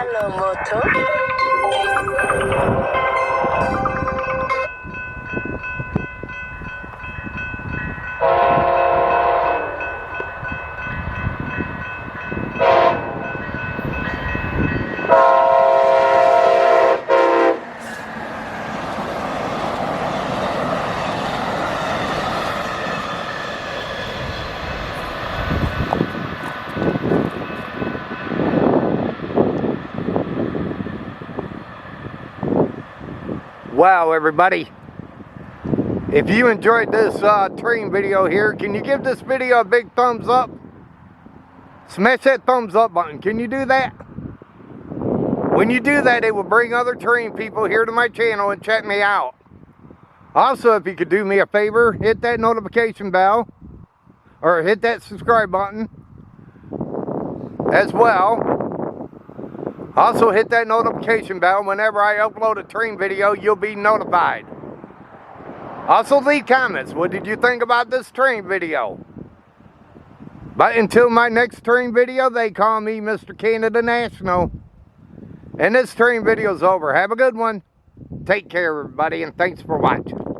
Hello, Moto. Wow, everybody, if you enjoyed this train video here, can you give this video a big thumbs up? Smash that thumbs up button. Can you do that? When you do that, it will bring other train people here to my channel and check me out. Also, if you could do me a favor, hit that notification bell or hit that subscribe button as well. Also, hit that notification bell. Whenever I upload a train video, you'll be notified. Also, leave comments. What did you think about this train video? But until my next train video, they call me Mr. Canada National. And this train video's over. Have a good one. Take care, everybody, and thanks for watching.